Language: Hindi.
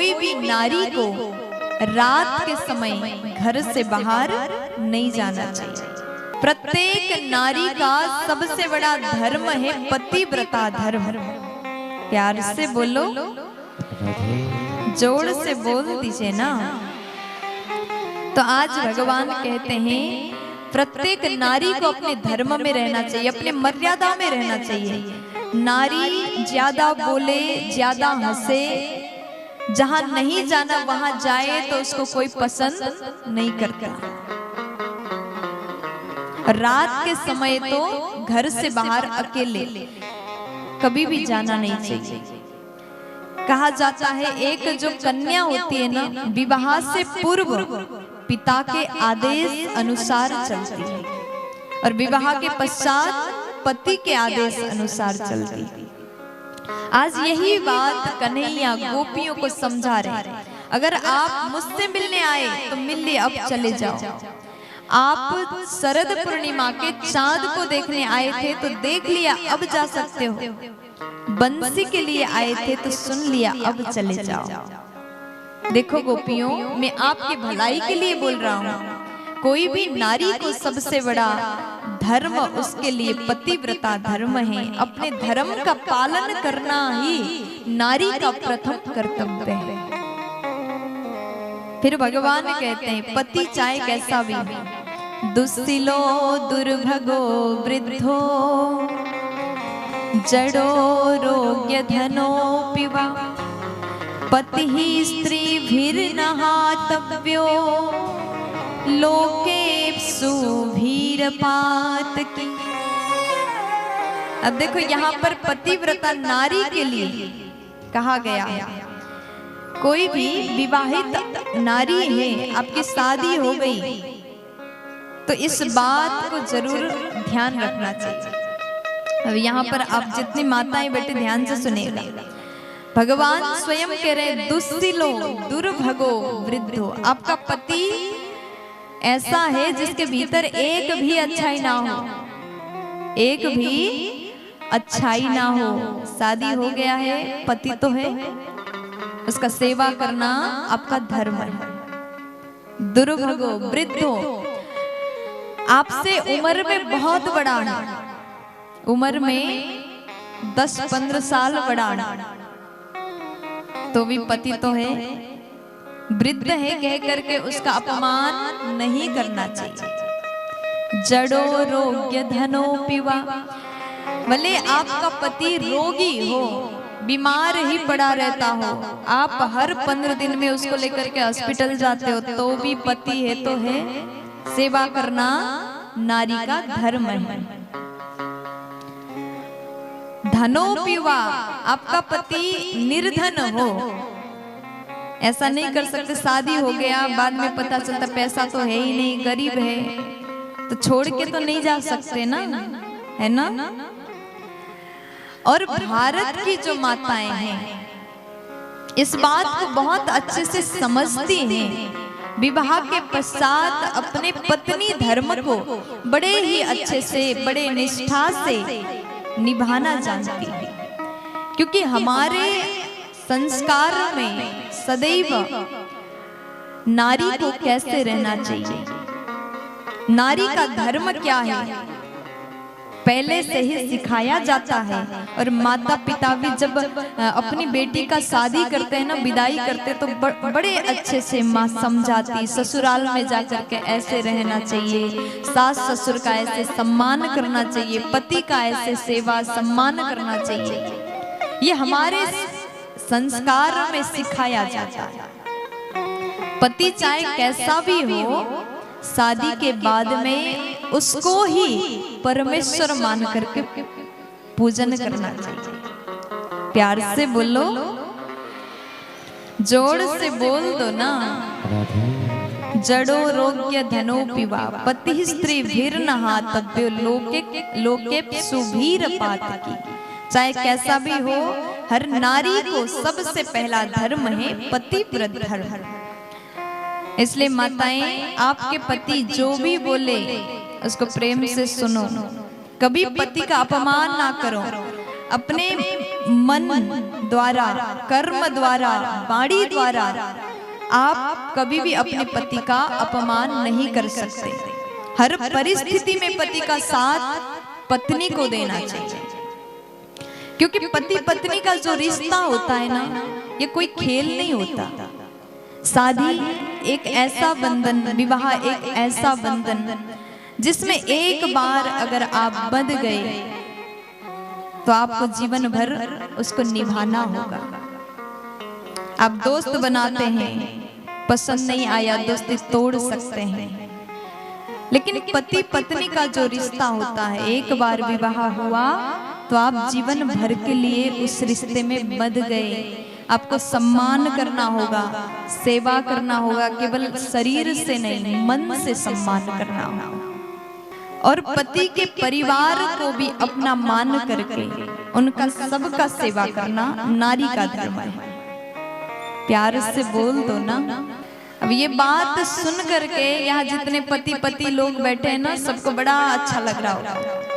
कोई भी नारी को रात के समय घर से बाहर नहीं जाना चाहिए। प्रत्येक नारी का सबसे बड़ा धर्म है पतिव्रता धर्म। प्यार से बोलो, जोर से बोल दीजिए ना। तो आज भगवान कहते हैं प्रत्येक नारी को अपने धर्म में रहना चाहिए, अपने मर्यादा में रहना चाहिए। नारी ज्यादा बोले, ज्यादा हंसे, जहां नहीं जाना वहां जाए तो उसको कोई पसंद नहीं करता। रात के समय तो घर से बाहर अकेले कभी भी जाना नहीं चाहिए। कहा जाता है एक जो कन्या होती है ना, विवाह से पूर्व पिता के आदेश अनुसार चलती है और विवाह के पश्चात पति के आदेश अनुसार चलती है। आज यही बात कन्हैया गोपियों को समझा रहे। अगर आप मुझसे मिलने आए तो मिल लिए, अब चले जाओ। आप शरद पूर्णिमा के चांद को देखने आए थे तो देख लिया, अब जा सकते हो। बंसी के लिए आए थे तो सुन लिया, अब चले जाओ। देखो गोपियों, मैं आपकी भलाई के लिए बोल रहा हूँ। कोई भी नारी को सबसे बड़ा धर्म उसके लिए पतिव्रता धर्म है। अपने धर्म का पालन करना ही नारी का प्रथम कर्तव्य है। फिर भगवान कहते हैं पति चाहे कैसा भी, दुस्सिलो दुर्भगो वृद्धो जड़ो रोग्य धनो पिवा पति ही स्त्री भीर्नहातव्यो लोकेप्सु भीरपात की। अब देखो यहाँ पर पतिव्रता नारी के लिए कहा गया है। कोई भी विवाहित नारी है, आपकी शादी हो गई तो इस बात को जरूर ध्यान रखना चाहिए। अब यहाँ पर आप जितनी माताएं बेटे ध्यान से सुनेगा, भगवान स्वयं कह रहे दुस्सिलो दुर्भगो वृद्धो। आपका पति ऐसा है जिसके भीतर एक भी अच्छाई ना हो, एक भी अच्छाई ना हो। शादी हो गया है, पति तो है, उसका सेवा करना आपका धर्म है। दुर्भगो वृद्धो, आपसे उम्र में बहुत बड़ा है, उम्र में 10-15 साल बड़ा है, तो भी पति तो है, वृद्ध है कह करके उसका अपमान नहीं करना चाहिए। जड़ो रोग्य धनो पिवा, भले आपका पति रोगी हो, बीमार ही पड़ा रहता हो, आप हर 15 दिन में उसको लेकर के हॉस्पिटल जाते हो, तो भी पति है तो है, सेवा करना नारी का धर्म है। धनो पिवा, आपका पति निर्धन हो, ऐसा नहीं कर सकते शादी हो गया बाद में पता चलता पैसा तो है ही नहीं, गरीब है, तो छोड़ के तो नहीं जा सकते ना, है ना। और भारत की जो माताएं हैं इस बात को बहुत अच्छे से समझती हैं। विवाह के पश्चात अपने पत्नी धर्म को बड़े ही अच्छे से, बड़े निष्ठा से निभाना जानती है, क्योंकि हमारे संस्कार में सदैव नारी को कैसे रहना चाहिए, नारी का धर्म क्या है, पहले से ही सिखाया जाता है। और माता पिता भी जब अपनी बेटी का शादी करते हैं ना, विदाई करते तो बड़े अच्छे से माँ समझाती, ससुराल में जाकर के ऐसे रहना चाहिए, सास ससुर का ऐसे सम्मान करना चाहिए, पति का ऐसे सेवा सम्मान करना चाहिए। ये हमारे संस्कार में सिखाया जाता है। पति चाहे कैसा भी हो, शादी के बाद में उसको ही परमेश्वर मान करके पूजन करना चाहिए। प्यार से बोलो, जोर से बोल दो ना। जड़ो रोग्य धनो पिवा पति स्त्री भीर्नहातव्यो लोके सुभीर पात की। चाहे कैसा भी हो, हर नारी को सबसे पहला धर्म है पतिव्रत धर्म। इसलिए माताएं, आपके पति जो भी बोले उसको प्रेम से सुनो, कभी पति का अपमान ना करो। अपने मन द्वारा, कर्म द्वारा, वाणी द्वारा आप कभी भी अपने पति का अपमान नहीं कर सकते। हर परिस्थिति में पति का साथ पत्नी को देना चाहिए, क्योंकि पति पत्नी का जो रिश्ता होता है ना, ये कोई खेल नहीं होता। शादी एक ऐसा बंधन, विवाह एक ऐसा बंधन जिसमें एक बार अगर आप बंध गए तो आपको जीवन भर उसको निभाना होगा। आप दोस्त बनाते हैं, पसंद नहीं आया दोस्ती तोड़ सकते हैं, लेकिन पति पत्नी का जो रिश्ता होता है, एक बार विवाह हुआ तो आप जीवन भर के लिए उस रिश्ते में बंध गए। आपको सम्मान करना होगा, सेवा करना होगा, केवल शरीर से नहीं मन से सम्मान करना होगा। और पति के परिवार को भी अपना मान करके उनका सबका सेवा करना नारी का धर्म है। प्यार से बोल दो ना। अब ये बात सुन करके यहाँ जितने पति लोग बैठे हैं ना, सबको बड़ा अच्छा लग रहा होगा।